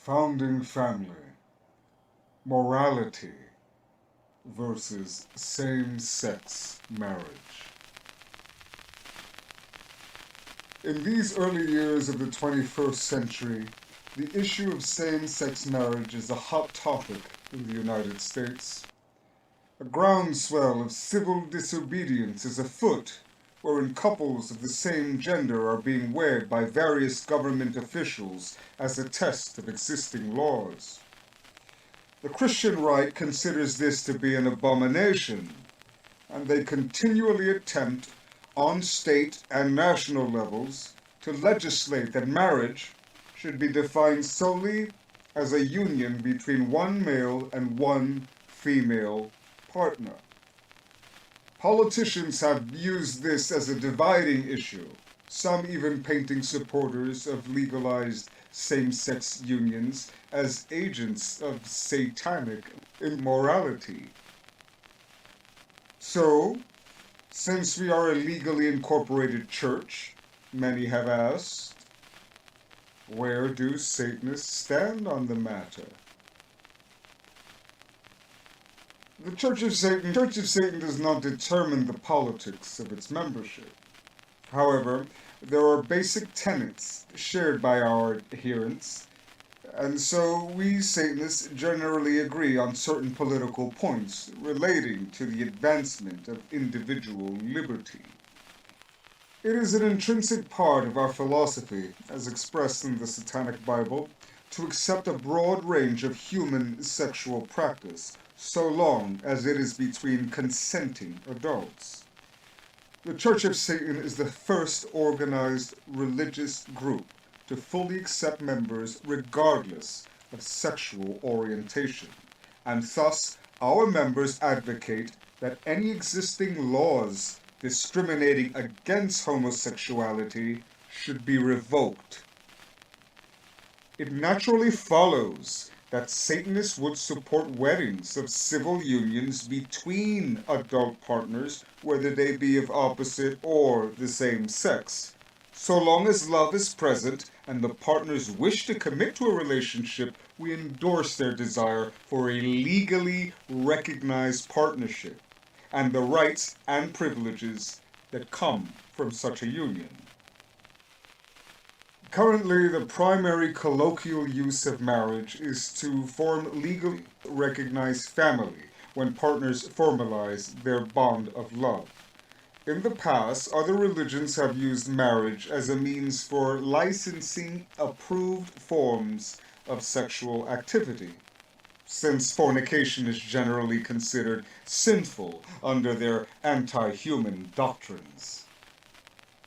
Founding family, morality versus same-sex marriage. In these early years of the 21st century, the issue of same-sex marriage is a hot topic in the United States. A groundswell of civil disobedience is afoot, wherein couples of the same gender are being wed by various government officials as a test of existing laws. The Christian right considers this to be an abomination, and they continually attempt, on state and national levels, to legislate that marriage should be defined solely as a union between one male and one female partner. Politicians have used this as a dividing issue, some even painting supporters of legalized same-sex unions as agents of satanic immorality. So, since we are a legally incorporated church, many have asked, where do Satanists stand on the matter? The Church of Satan does not determine the politics of its membership. However, there are basic tenets shared by our adherents, and so we Satanists generally agree on certain political points relating to the advancement of individual liberty. It is an intrinsic part of our philosophy, as expressed in the Satanic Bible, to accept a broad range of human sexual practice, so long as it is between consenting adults. The Church of Satan is the first organized religious group to fully accept members regardless of sexual orientation, and thus our members advocate that any existing laws discriminating against homosexuality should be revoked. It naturally follows that Satanists would support weddings of civil unions between adult partners, whether they be of opposite or the same sex. So long as love is present and the partners wish to commit to a relationship, we endorse their desire for a legally recognized partnership and the rights and privileges that come from such a union. Currently, the primary colloquial use of marriage is to form legally recognized family when partners formalize their bond of love. In the past, other religions have used marriage as a means for licensing approved forms of sexual activity, since fornication is generally considered sinful under their anti-human doctrines.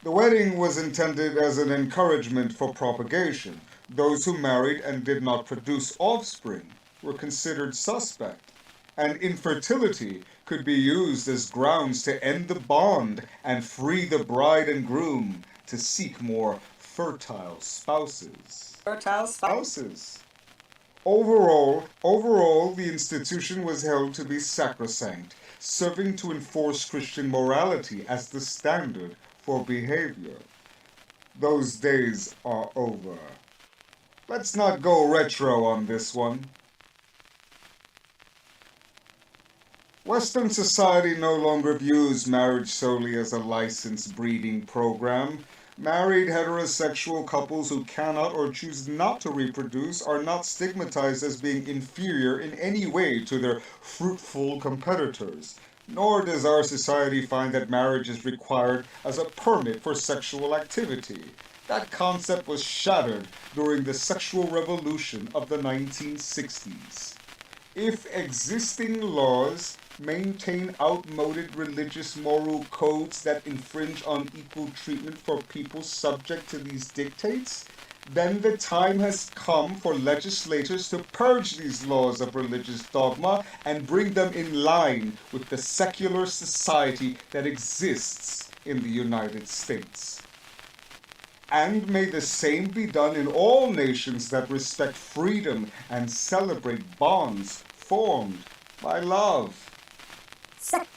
The wedding was intended as an encouragement for propagation. Those who married and did not produce offspring were considered suspect, and infertility could be used as grounds to end the bond and free the bride and groom to seek more fertile spouses. Overall, the institution was held to be sacrosanct, serving to enforce Christian morality as the standard for behavior. Those days are over. Let's not go retro on this one. Western society no longer views marriage solely as a licensed breeding program. Married heterosexual couples who cannot or choose not to reproduce are not stigmatized as being inferior in any way to their fruitful competitors. Nor does our society find that marriage is required as a permit for sexual activity. That concept was shattered during the sexual revolution of the 1960s. If existing laws maintain outmoded religious moral codes that infringe on equal treatment for people subject to these dictates, then the time has come for legislators to purge these laws of religious dogma and bring them in line with the secular society that exists in the United States. And may the same be done in all nations that respect freedom and celebrate bonds formed by love.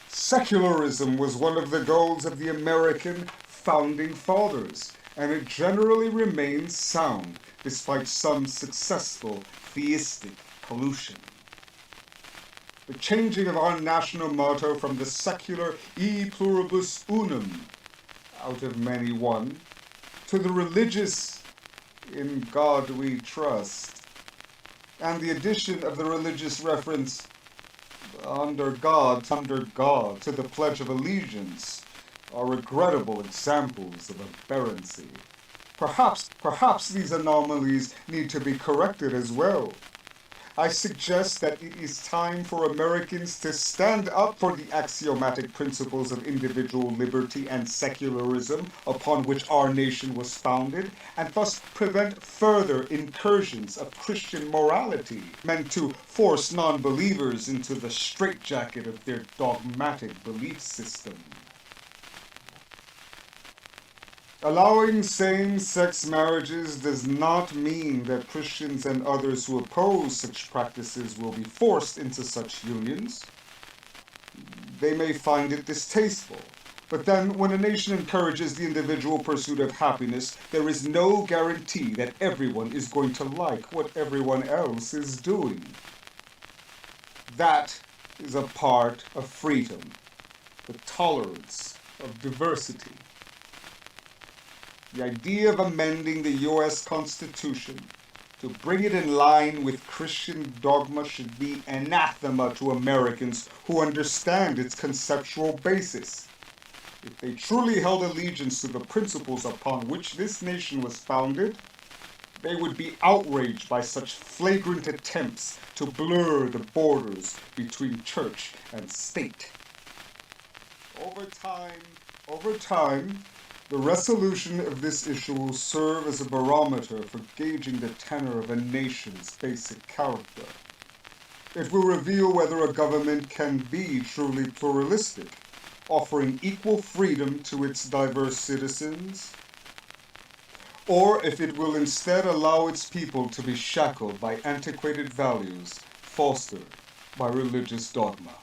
Secularism was one of the goals of the American founding fathers. and it generally remains sound despite some successful theistic pollution. The changing of our national motto from the secular e pluribus unum, out of many one, to the religious in God we trust, and the addition of the religious reference under God to the Pledge of Allegiance are regrettable examples of aberrancy. Perhaps these anomalies need to be corrected as well. I suggest that it is time for Americans to stand up for the axiomatic principles of individual liberty and secularism upon which our nation was founded, and thus prevent further incursions of Christian morality meant to force non-believers into the straitjacket of their dogmatic belief system. Allowing same-sex marriages does not mean that Christians and others who oppose such practices will be forced into such unions. They may find it distasteful, but then when a nation encourages the individual pursuit of happiness, there is no guarantee that everyone is going to like what everyone else is doing. That is a part of freedom, the tolerance of diversity. The idea of amending the U.S. Constitution to bring it in line with Christian dogma should be anathema to Americans who understand its conceptual basis. If they truly held allegiance to the principles upon which this nation was founded, they would be outraged by such flagrant attempts to blur the borders between church and state. Over time, the resolution of this issue will serve as a barometer for gauging the tenor of a nation's basic character. It will reveal whether a government can be truly pluralistic, offering equal freedom to its diverse citizens, or if it will instead allow its people to be shackled by antiquated values fostered by religious dogma.